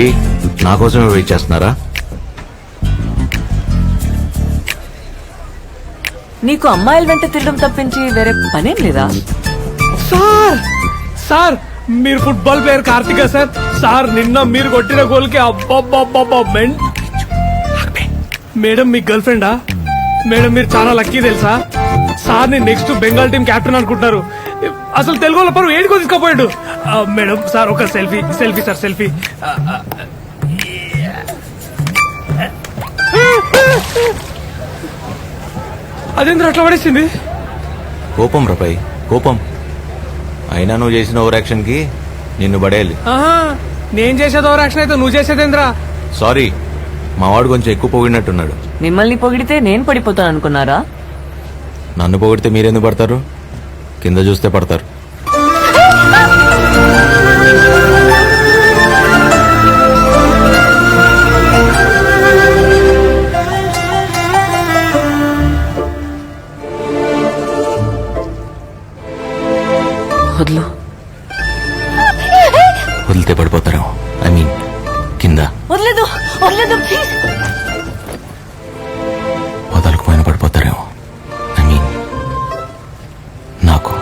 ఏంటి నా కోసమే వెయిట్ చేస్తున్నారా? నీకు అమ్మాయిల వెంట తిరగడం తప్పించి వేరే పనేం లేదా? సార్ సార్ మీరు football player Karthika sir. Sir నిన్న మీరు కొట్టిన గోల్ కి అబ్బబ్బబ్బబ్బ మేడం మీ గర్ల్ ఫ్రెండా? మేడం మీరు చాలా లక్కీ తెలుసా? సార్ ని నెక్స్ట్ బెంగాల్ టీం కెప్టెన్ అనుకుంటున్నారు. అసలు తెలుగు వాళ్ళ పరువు ఏడుకో తీసుకుపోయాడు. మేడం సార్ ఒక సెల్ఫీ సెల్ఫీ సార్ సెల్ఫీ. అదేంద్ర అట్లా పడేసింది? కోపం రపై కోపం. అయినా నువ్వు చేసిన ఓవర్ యాక్షన్ కి నిన్ను పడేయాలి. నేను చేసేది ఓవర్ యాక్షన్ అయితే నువ్వు చేసేదేంద్రా? సారీ, మావాడు కొంచెం ఎక్కువ పొగిడినట్టున్నాడు. మిమ్మల్ని పొగిడితే నేను పడిపోతాను అనుకున్నారా? నన్ను పొగిడితే మీరెందుకు పడతారు? కింద చూస్తే పడతారు. వదిలు. వదిలితే పడిపోతారు. ఐ మీన్ కింద. వదలేదు వదలేదు ప్లీజ్. వదలకపోయినా పడిపోతారేమో. ఐ మీన్ నాకు.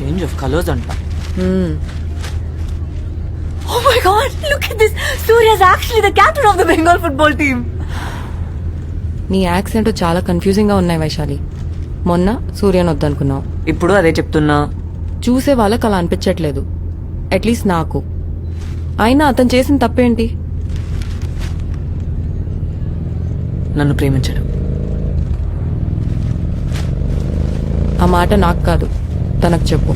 చేంజ్ ఆఫ్ కలర్స్ అంట. Oh my God! Look at this. Surya is actually the captain of the Bengal football team. నీ యాక్సెంట్ చాలా కన్ఫ్యూజింగ్ గా ఉన్నాయి వైశాలి. మొన్న సూర్యని వద్దనుకున్నావు, ఇప్పుడు అదే చెప్తున్నా. చూసే వాళ్ళకి అలా అనిపించట్లేదు, అట్లీస్ట్ నాకు. అయినా అతను చేసిన తప్పేంటి? నన్ను ప్రేమించడం. ఆ మాట నాకు కాదు, తనకు చెప్పు.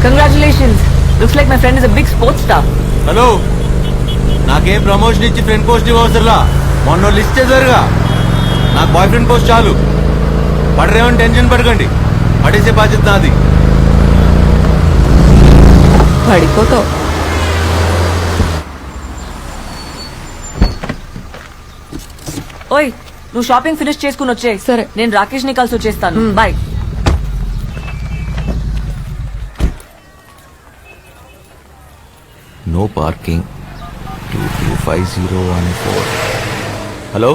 Congratulations. Looks like my friend is a big sports star. Hello, నాకేం ప్రమోషన్ ఇచ్చి ఫ్రెండ్ పోస్ట్ ఇవ్వసరలా. మొన్న లిస్ట్ చేశారుగా, నాకు బాయ్ ఫ్రెండ్ పోస్ట్ చాలు. పడరేమని టెన్షన్ పడకండి, పడేసే బాధ్యత నాది. పడిపోతావు. ఓయ్, నువ్వు షాపింగ్ ఫినిష్ చేసుకుని వచ్చే. సరే. నేను రాకేష్ ని కలిసి వచ్చేస్తాను. Bye. No parking 225014. Hello,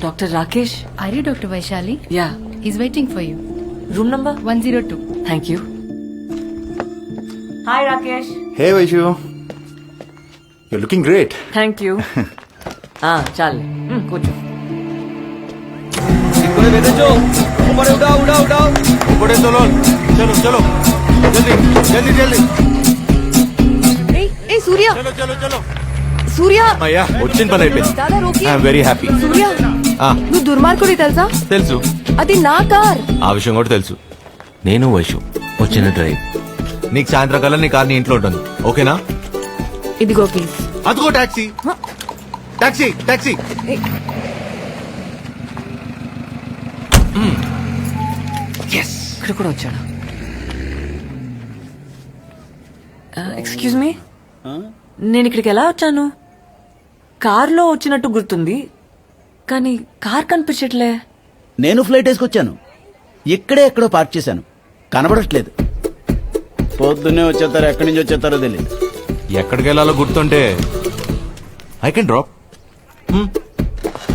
doctor Rakesh. Are you Dr. Vaishali? Yeah. He's waiting for you. Room number 102. Thank you. Hi Rakesh. Hey Vaishu, you're looking great. Thank you. చాలు, కూర్చో. ऊपर चलो चलो चलो जल्दी जल्दी जल्दी ఏ సూర్య, चलो चलो चलो. సూర్య, అయ్యా వచ్చిన పని అయిపోయింది. దాదా రోకి. I'm very happy. సూర్య, నువ్వు దుర్మార్గుడి తెలుసా? తెలుసు, అది నా కార్. ఆ విషయం కూడా తెలుసు. నేను వైషు వచ్చిన డ్రైవ్. నీకు సాయంత్రం కల్లా నీ కార్ నీ ఇంట్లో ఉంటుంది, ఓకేనా? ఇదిగో ప్లీజ్. అదిగో టాక్సీ టాక్సీ టాక్సీ. ఇక్కడ కూడా వచ్చాడు. ఎక్స్క్యూజ్ మీ, నేను ఇక్కడికి ఎలా వచ్చాను? కార్లో వచ్చినట్టు గుర్తుంది, కానీ కార్ కనిపించట్లే. నేను ఫ్లైట్ వేసుకొచ్చాను, ఇక్కడే ఎక్కడో పార్క్ చేశాను, కనబడట్లేదు. పొద్దున్నే వచ్చేస్తారో ఎక్కడి నుంచి వచ్చేస్తారో తెలియదు. ఎక్కడికి వెళ్ళాలో గుర్తుంటే ఐ కెన్ డ్రాప్.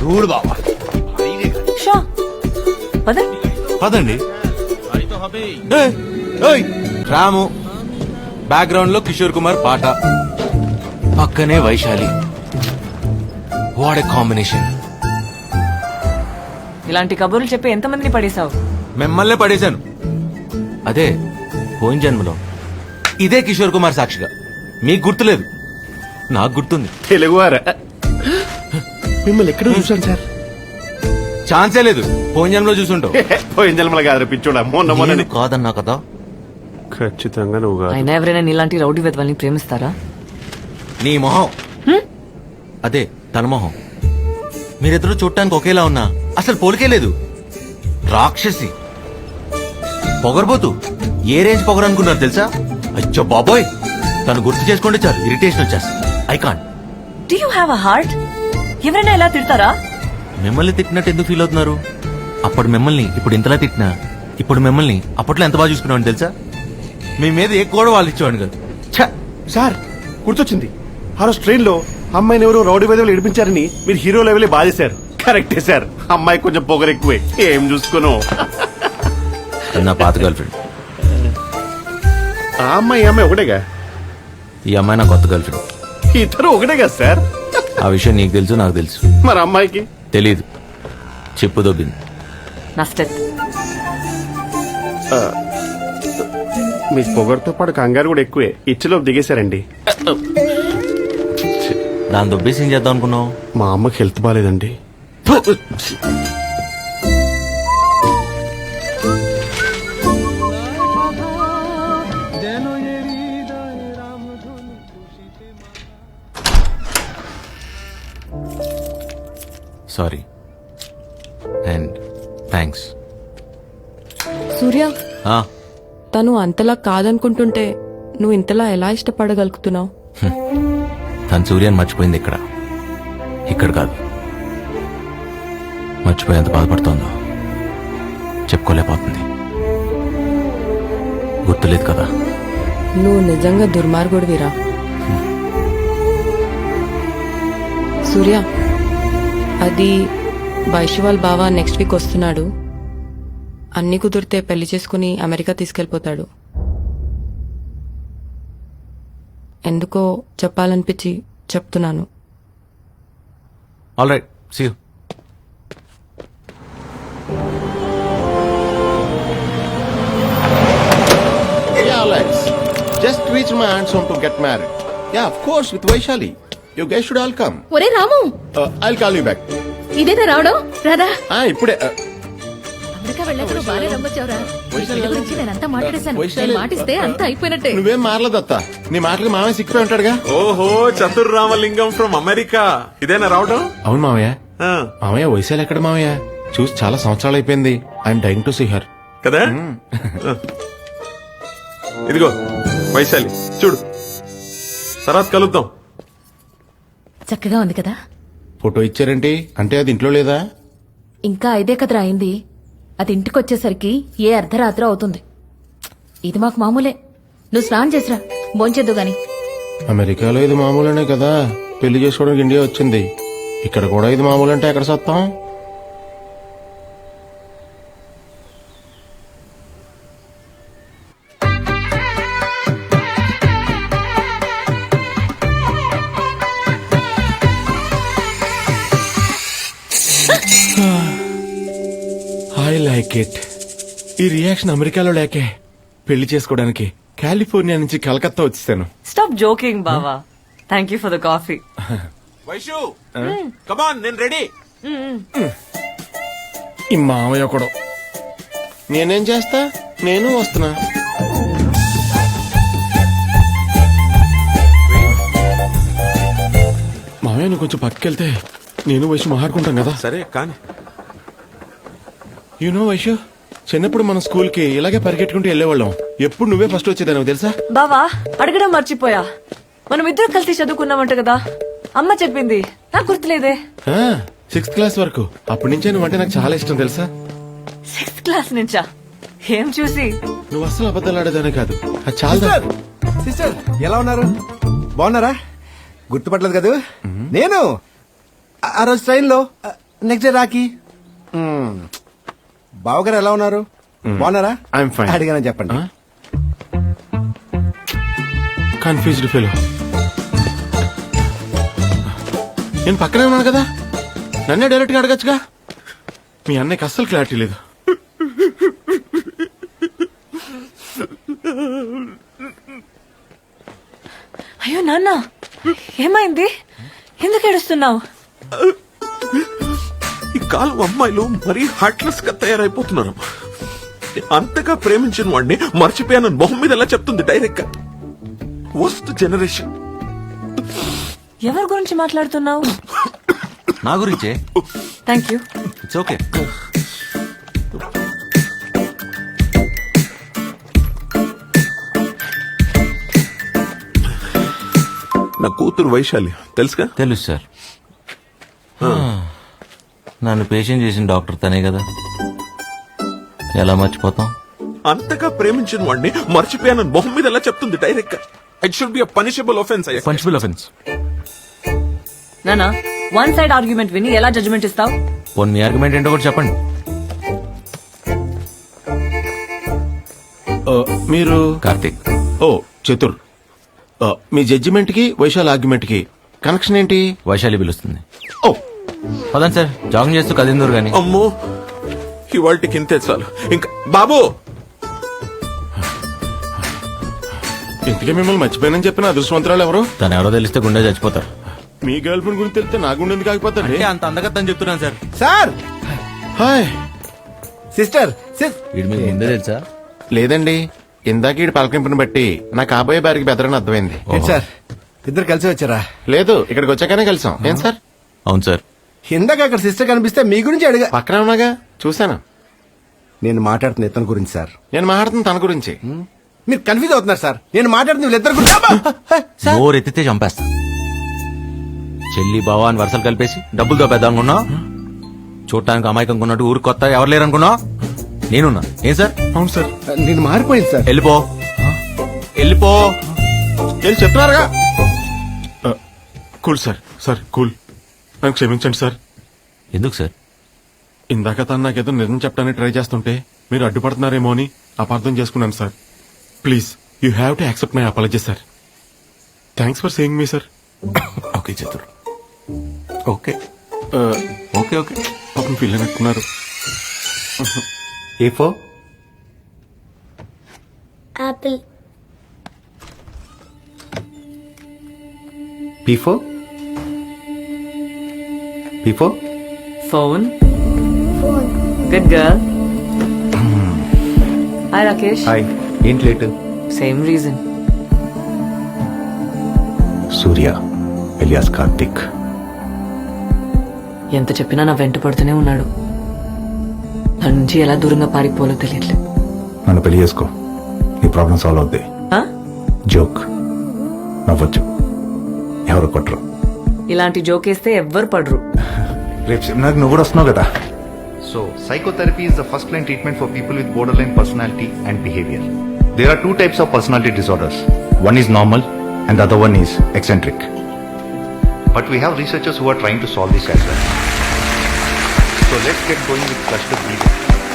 చూడు బాబా, షో పద. పదండి. ఏయ్, ఏయ్, రాము బ్యాక్గ్రౌండ్ లో కిషోర్ కుమార్ పాట, పక్కనే వైశాలి. What a combination. ఇలాంటి కబుర్లు చెప్పి ఎంతమందిని పడేశావు? మిమ్మల్నే పడేశాను. అదే పోయిన జన్మలో ఇదే కిషోర్ కుమార్ సాక్షిగా. మీకు గుర్తులేదు, నాకు గుర్తుంది. తెలుగువారా? మిమ్మల్ని ఎక్కడ చూసాను సార్? ఛాన్సే లేదు, పోయిన జన్మలో చూసుంటావు. పోయిన జన్మల కాదు పిచ్చోడా, మొన్న మొన్న నేను కాదన్నా కదా. ఖచ్చితంగా నువ్వు కాదు. అయినా ఎవరైనా నీలాంటి రౌడీ వెధవల్ని ప్రేమిస్తారా? నీ మొహం అదే, తన మొహం. మీరిద్దరూ చూడటానికి ఒకేలా ఉన్నా అసలు పోలికే లేదు. రాక్షసి, పొగరబోతు. ఏ రేంజ్ పొగరు అనుకున్నారు తెలుసా? అచ్చో బాబోయ్, తను గుర్తు చేసుకుంటే చాలు ఇరిటేషన్ వచ్చేస్తుంది. I can't. Do you have a heart? ఎవరైనా ఇలా తిడతారా? మిమ్మల్ని తిట్టినట్టు ఎందుకు ఫీల్ అవుతున్నారు? అప్పుడు మిమ్మల్ని ఇప్పుడు ఇంతలా తిట్టినా ఇప్పుడు మిమ్మల్ని అప్పట్లో ఎంత బాగా చూసుకున్నామని తెలుసా? మీ మీద ఏ కూడా వాళ్ళు ఇచ్చేవాడు కదా. ఛ! సార్ గుర్తొచ్చింది, ఆ రోజు ట్రైన్ లో అమ్మాయిని ఎవరో రౌడీ వేదవులు ఏడిపించారని మీరు హీరో లెవెల్ బాధేశారు. కరెక్టే సార్, అమ్మాయి కొంచెం పొగరు ఎక్కువే. ఏం చూసుకోను. నా పాత గర్ల్ ఫ్రెండ్. ఆ అమ్మాయి ఈ అమ్మాయి ఒకటేగా? ఈ అమ్మాయి నా కొత్త గర్ల్ ఫ్రెండ్. ఇద్దరు ఒకటే కదా సార్? ఆ విషయం నీకు తెలుసు, నాకు తెలుసు. మరి అమ్మాయికి తెలీదు. చెప్పు దొబ్బింది. నష్టం. మీ పొగరుతో పాటు కంగారు కూడా ఎక్కువే. ఇచ్చలో దిగేశారండి. దాని దొబ్బేసి ఏం చేద్దాం అనుకున్నావు? మా అమ్మకి హెల్త్ బాగాలేదండి. Sorry and thanks. సూర్య, తను అంతలా కాదనుకుంటుంటే నువ్వు ఇంతలా ఎలా ఇష్టపడగలుగుతున్నావు? తను సూర్యాన్ని మర్చిపోయింది ఇక్కడ కాదు. మర్చిపోయి ఎంత బాధపడుతోందో చెప్పుకోలేకపోతుంది. గుర్తులేదు కదా. నువ్వు నిజంగా దుర్మార్గుడివిరా. సూర్య, అది వైశ్వాల్ బావ నెక్స్ట్ వీక్ వస్తున్నాడు. అన్ని కుదిరితే పెళ్లి చేసుకుని అమెరికా తీసుకెళ్లిపోతాడు. ఎందుకో చెప్పాలనిపించి చెప్తున్నాను. All right, see you. Yeah, Alex. Just reached my aunt's home to get married. Yeah, of course, with Vaishali. You guys should all come. ఒరే రాము, I'll call you back. ఇదేనా రావడం? రాదా? ఇప్పుడే. అమెరికా వెళ్ళాక నువ్వు బాగా నమ్మొచ్చావురా. నీ పెళ్లి గురించి నేనంతా మాట్లాడేశాను. వైశాలి. నేను మాటిస్తే అంతా అయిపోయినట్టే. నువ్వేం మారలేదత్త. నీ మాటలు మామయ్య సిక్కిపోయి ఉంటాడుగా. ఓహో, చతుర్ రామలింగం ఫ్రమ్ అమెరికా. ఇదేనా రావడం? అవును మామయ్య. ఆ, మామయ్య వైశాలి ఎక్కడ మామయ్య? చూసి చాలా సంవత్సరాలు అయిపోయింది. I'm dying to see her. కదా. ఇదిగో వైశాలి, చూడు. తర్వాత కలుద్దాం. చక్కగా ఉంది కదా? ఫోటో ఇచ్చారేంటి? అంటే అది ఇంట్లో లేదా? ఇంకా 5 కదరా అయింది. అది ఇంటికి వచ్చేసరికి ఏ అర్ధరాత్రి అవుతుంది. ఇది మాకు మామూలే. నువ్వు స్నానం చేసిరా, భోంచేద్దు గాని. అమెరికాలో ఇది మామూలేనే కదా. పెళ్లి చేసుకోవడానికి ఇండియా వచ్చింది. ఇక్కడ కూడా ఇది మామూలు అంటే ఎక్కడ సత్తాం? I like it. ఈ రియాక్షన్ అమెరికాలో లేకే పెళ్లి చేసుకోవడానికి కాలిఫోర్నియా నుంచి కలకత్తా వచ్చేసాను. Stop joking, బావా. Thank you for the coffee. Vaishu, కమాన్, నేను రెడీ. ఈ మామయ్య ఒకడు. నేనేం చేస్తా? నేను వస్తున్నా. మామయ్య నువ్వు కొంచెం పక్కకెళ్తే నేను వైషు మాట్లాడుకుంటాం కదా. సరే కానీ యూనో వైషు, చిన్నప్పుడు మన స్కూల్ కి ఇలాగే పరిగెట్టుకుంటూ వెళ్ళేవాళ్ళం. ఎప్పుడు నువ్వే ఫస్ట్ వచ్చేదాను తెలుసా? బావా, అడగడం మర్చిపోయా. మనం ఇద్దరు కలిసి చదువుకున్నామంట కదా. అమ్మ చెప్పింది, నాకు గుర్తులేదే. 6th క్లాస్ వరకు. అప్పటి నుంచే నువ్వు అంటే నాకు చాలా ఇష్టం తెలుసా? 6th క్లాస్ నుంచా? ఏం చూసి? నువ్వు అస్సలు అబద్ధాలు ఆడేదానే కాదు. అది చాలా. సిస్టర్ ఎలా ఉన్నారు? బాగున్నారా? గుర్తుపట్టలేదు కదా నేను. ఆ రోజు ట్రైన్ లో నెక్స్ట్ డే రాకి. బావగారు ఎలా ఉన్నారు? బాగున్నారా? I'm fine. అడిగానని చెప్పండి. Confused fellow. నేను పక్కనే ఉన్నాను కదా, నన్నే డైరెక్ట్ గా అడగచ్చుగా. మీ అన్నయ్యకి అస్సలు క్లారిటీ లేదు. అయ్యో నాన్న, ఏమైంది? ఎందుకు ఏడుస్తున్నావు? ఈ కాలం అమ్మాయిలు మరీ హార్ట్లెస్ గా తయారైపోతున్నారు. అంతగా ప్రేమించిన వాడిని మర్చిపోయానని మొహం మీద ఎలా చెప్తుంది డైరెక్ట్ గా? Worst generation. ఎవరి గురించి మాట్లాడుతున్నావు? నా గురించే. Thank you. It's okay. నా కూతురు వైశాలి తెలుసుగా? తెలుసు సార్. నన్ను పేషెంట్ చేసిన డాక్టర్ తనే కదా, ఎలా మర్చిపోతాం? అంతగా ప్రేమించిన వాడిని మర్చిపోయానని మొహం మీద ఎలా చెప్తుంది డైరెక్ట్ గా? It should be a punishable offence. Punishable offence. నానా వన్ సైడ్ ఆర్గ్యుమెంట్ విని ఎలా జడ్జ్మెంట్ ఇస్తావు? పోనీ మీ ఆర్గ్యుమెంట్ ఏంటో కూడా చెప్పండి. మీరు కార్తీక్. ఓ చతుర్. మీ జడ్జిమెంట్ కి వైశాల్ ఆర్గ్యుమెంట్ కి కనెక్షన్ ఏంటి? వైశాలి పిలుస్తుంది. ఓ పదండి సార్, జాగింగ్ చేస్తూ కదిందూరు గాని. అమ్మో ఇవాళకి ఇంతే చాలు. ఇంకా బాబు ఇంతకీ మిమ్మల్ని మర్చిపోయానని చెప్పిన అదృష్టవంతరాలు ఎవరు? తను ఎవరో తెలిస్తే గుండె చచ్చిపోతారు. మీ గర్ల్ ఫ్రెండ్ గురించి తెలిస్తే నా గుండె ఎందుకు ఆగిపోతాడు? అంటే అంత అందగత్తని చెప్తున్నాను సార్. Sir hi. సిస్టర్ వీడి మీకు ముందే తెలుసా? లేదండి, ఇందాక ఈ పలకింపుని బట్టి నా కాబోయే బారికి బెదరని అర్థమైంది. ఏంటి సార్ ఇద్దరు కలిసి వచ్చారా? లేదు, ఇక్కడికి వచ్చాకనే కలిసాం. ఏం సార్? అవును సార్. ఇందాక అక్కడ సిస్టర్ కనిపిస్తే మీ గురించి అడిగా. పక్కన ఉన్నాగా, చూశాను. నేను మాట్లాడుతున్న ఇతని గురించి సార్. నేను మాట్లాడుతున్న తన గురించి. మీరు కన్ఫ్యూజ్ అవుతున్నారు సార్. నేను మాట్లాడుతున్న వీళ్ళిద్దరు గురించి. నోరు ఎత్తితే చంపేస్తా. చెల్లి బావా అని వరుసలు కలిపేసి డబ్బులతో పెద్ద అనుకున్నా, చూడటానికి అమాయకంగా ఉన్నట్టు ఊరు కొత్త ఎవరు లేరు అనుకున్నా, నేనున్నా. ఏం సార్? అవును సార్. నేను మారిపోయింది సార్. వెళ్ళిపో, వెళ్ళిపో. వెళ్ళి చెప్తున్నారుగా. Cool sir. Sir cool. నన్ను క్షమించండి సార్. ఎందుకు సార్? ఇందాక తను నాకేదో నిజం చెప్పడానికి ట్రై చేస్తుంటే మీరు అడ్డుపడుతున్నారేమో అని అపార్థం చేసుకున్నాను sir. Please you have to accept my apology sir. Thanks for saying me sir. Okay Chatur. Okay. Okay okay. పాపం ఫీల్ అయినట్టున్నారు. A for Apple. P for phone. Good girl. Hi Rakesh. Hi. ఏంటి late? Same reason. Surya alias Karthik. ఎంత చెప్పినా నా వెంట పడుతూనే ఉన్నాడు. నా నుంచి ఎలా దూరంగా పారిపోవాలో తెలియట్లేదు. నన్ను పెళ్లి చేసుకో, నీ ప్రాబ్లం సాల్వ్ అవుద్ది. ఆ? జోక్, నవ్వచ్చు, ఎవరు కొట్టరు. ఇలాంటి జోకేస్తే ఎవ్వరు పడరు. రేపు సెమినార్కి నువ్వు కూడా వస్తున్నావు కదా. So, psychotherapy is the first line treatment for people with borderline personality and behavior. There are two types of personality disorders. One is normal and the other one is eccentric. But we have researchers who are trying to solve this as well. So let's get going with cluster B.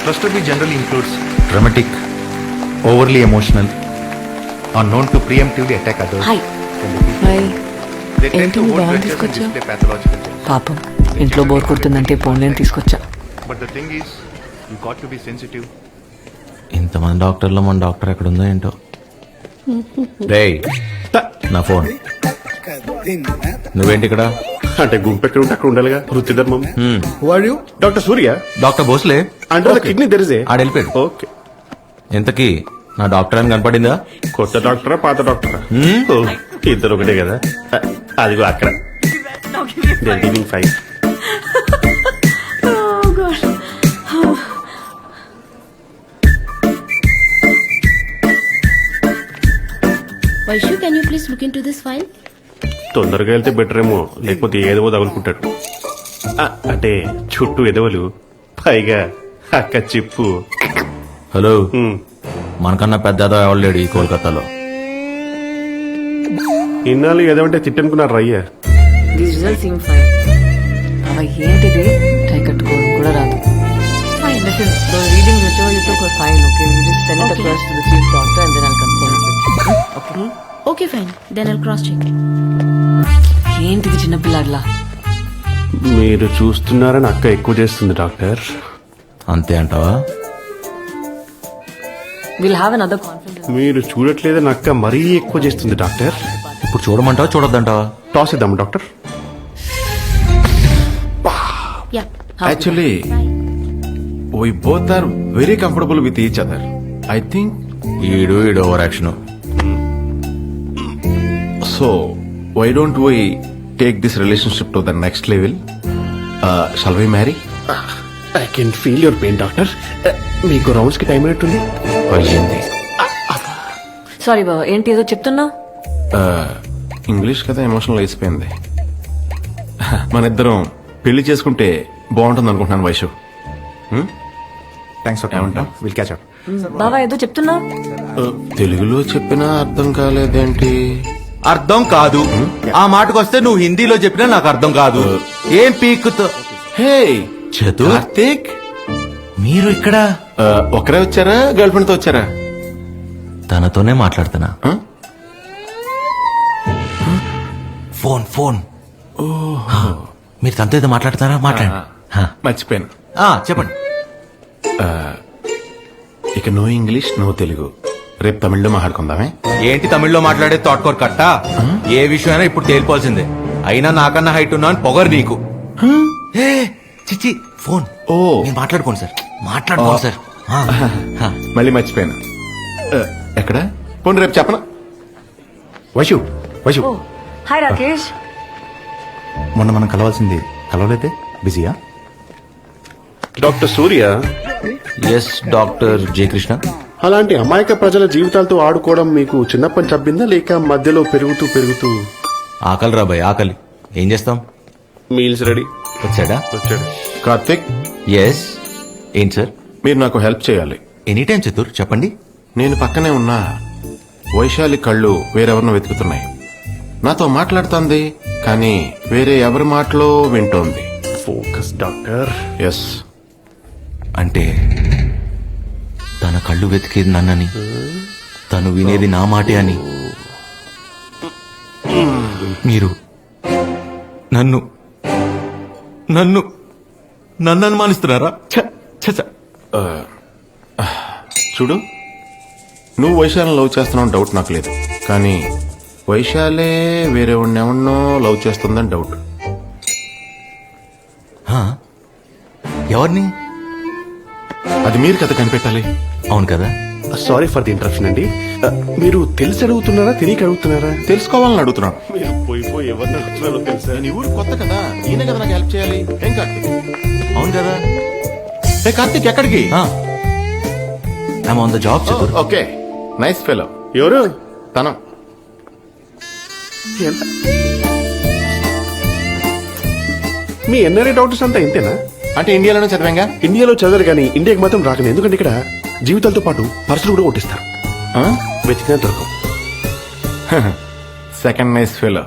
Cluster B generally includes dramatic, overly emotional, are known to preemptively attack others. Hi. Hi. They tend ఏంటి to నువ్వు hold బాగా grudges and తీసుకొచ్చా? display pathological traits. పాపం ఇంట్లో bore కొడుతుందంటే ఫోన్లేని తీసుకొచ్చా. But the thing is, you got to be sensitive. ఇంతమంది డాక్టర్లో మన doctor ఎక్కడుందో ఏంటో. రేయ్, నా ఫోన్. నువ్వేంటి ఇక్కడ? అంటే గుంపు ఎక్కడ ఉంటే అక్కడ ఉండాలిగా, వృత్తి ధర్మం. వాడు డాక్టర్ సూర్య డాక్టర్ భోస్లే. అంటే కిడ్నీ తెరిసే ఆడ వెళ్ళిపోయాడు. ఓకే. ఇంతకీ నా డాక్టర్ అని కనపడిందా? కొత్త డాక్టరా పాత డాక్టరా? ఓ, ఇద్దరు ఒకటే కదా. అదిగో అక్కడ. They're giving 5. Vaishu, can you please look into this file? తొందరగా వెళ్తే బెటర్ ఏమో, లేకపోతే ఏదో తగులుకుంటాడు. అంటే చుట్టూ ఎదవలు, పైగా అక్క చిప్పు. హలో, మనకన్నా పెద్ద ఎవరు లేడు ఈ కోల్కతాలో. ఇన్నాళ్ళు ఎదవంటే తిట్టనుకున్నారు రయ్యా. The result seem fine. అవి ఏంటిది? టై కట్టుకోవడం కూడా రాదు. Fine, listen, the reading whichever you took was fine, okay? You just send it across to the chief doctor and then I'll confirm it. Okay? Okay, fine. Then I'll cross check. ఏంటిది చిన్నపిల్లాడ్లా? మీరు చూస్తున్నారని అక్క ఎక్కువ చేస్తుంది doctor. అంతే అంటావా? We'll have another conference. మీరు చూడట్లేదని అక్క మరీ ఎక్కువ చేస్తుంది డాక్టర్. ఇప్పుడు చూడమంటావా చూడొద్దంటావా? టాస్ ఇద్దాం doctor. Yeah. Actually we both are very comfortable with each other. I think ఈడు over action. so. Why don't we take this relationship to the next level? Shall we marry? I can feel your pain doctor. మీకు rounds కి time అయినట్టుంది. అయ్యింది. Sorry బాబా, ఏంటి ఏదో చెప్తున్నావు? English కదా emotional అయిపోయింది. మన ఇద్దరం పెళ్లి చేసుకుంటే బాగుంటుంది అనుకుంటున్నాను వైషు. థ్యాంక్స్ ఫర్ ఏమంటావ్? Will catch up. బావా ఏదో చెప్తున్నా తెలుగులో చెప్పినా అర్థం కాలేదేంటి? అర్థం కాదు. ఆ మాటకొస్తే నువ్వు హిందీలో చెప్పినా నాకు అర్థం కాదు. ఏం పీక్కుతో హే చదు కార్తీక్, మీరు ఇక్కడ ఒకరే వచ్చారా గర్ల్ ఫ్రెండ్ తో వచ్చారా? తనతోనే మాట్లాడుతున్నా. ఆ? ఫోన్ ఫోన్ మీరు తనతో ఏదో మాట్లాడుతారా? మాట్లాడండి. మర్చిపోయాను. చెప్పండి. ఇక నో ఇంగ్లీష్ నో తెలుగు, రేపు తమిళ్లో మాట్లాడుకుందామే. ఏంటి తమిళ్లో మాట్లాడే తోటకూర కట్ట? ఏ విషయమైనా ఇప్పుడు తేలిపోవాల్సిందే. అయినా నాకన్నా హైట్ ఉన్నా అని పొగరు నీకు. ఏ, చిచ్చి ఫోన్. ఓ మీరు మాట్లాడుకోండి సార్, మాట్లాడుకోండి సార్. మళ్ళీ మర్చిపోయాను. ఎక్కడ పోనీ రేపు చెప్పనా? వైషు వైషు, హాయ్ రాకేష్. మొన్న మనం కలవాల్సింది కలవలేదే, బిజీయా? డాక్టర్ సూర్య, ఎస్ డాక్టర్ జే కృష్ణ. అలాంటి అమాయక ప్రజల జీవితాలతో ఆడుకోవడం మీకు చిన్నప్పటి చబ్బిందా లేక మధ్యలో పెరుగుతూ పెరుగుతూ? ఆకలి రా భయ్, ఆకలి. ఏం చేస్తాం? Meals ready. వచ్చాడా? వచ్చాడు. కార్తీక్, ఎస్. ఏంటి సార్? మీరు నాకు హెల్ప్ చేయాలి. ఎనీ టైం చతుర్, చెప్పండి. నేను పక్కనే ఉన్నా వైశాలి కళ్ళు వేరెవరినో వెతుకుతున్నాయి. నాతో మాట్లాడుతోంది కానీ వేరే ఎవరి మాటలో వింటోంది. Focus doctor. ఎస్. అంటే తన కళ్ళు వెతికేది నన్నని, తను వినేది నా మాటే అని. మీరు నన్ను నన్ను నన్ను అనుమానిస్తున్నారా? ఛ, ఛ, ఛ. చూడు, నువ్వు వైశాలిని లవ్ చేస్తున్నావు డౌట్ నాకు లేదు, కానీ వైశాలే వేరే ఎవరినో లవ్ చేస్తుందని డౌట్. ఎవరిని? అది మీరు కదా కనిపెట్టాలి. అవును కదా. సారీ ఫర్ ది ఇంటరప్షన్ అండి. మీరు తెలిసి అడుగుతున్నారా తెలియక అడుగుతున్నారా? తెలుసుకోవాలని అడుగుతున్నాను. మీరు పోయి ఎవరిని అడుగుతున్నారో తెలుసా? నేను ఈ ఊరు కొత్త కదా, ఈయన కదా నాకు హెల్ప్ చేయాలి. ఏం కార్తీక్? అవును కదా. ఏ కార్తీక్, ఎక్కడికి? I'm on the job చతుర్. Okay, nice fellow. ఎవరు? తనం. మీ ఎన్ఆర్ఐ డాక్టర్స్ అంతా ఇంతేనా? అంటే ఇండియాలోనే చదివాంగా. ఇండియాలో చదవరు కానీ ఇండియాకి మాత్రం రాకనే. ఎందుకంటే ఇక్కడ జీవితాలతో పాటు పర్సులు కూడా కొట్టిస్తారు. వెతికినా దొరకవు. Second nice fellow.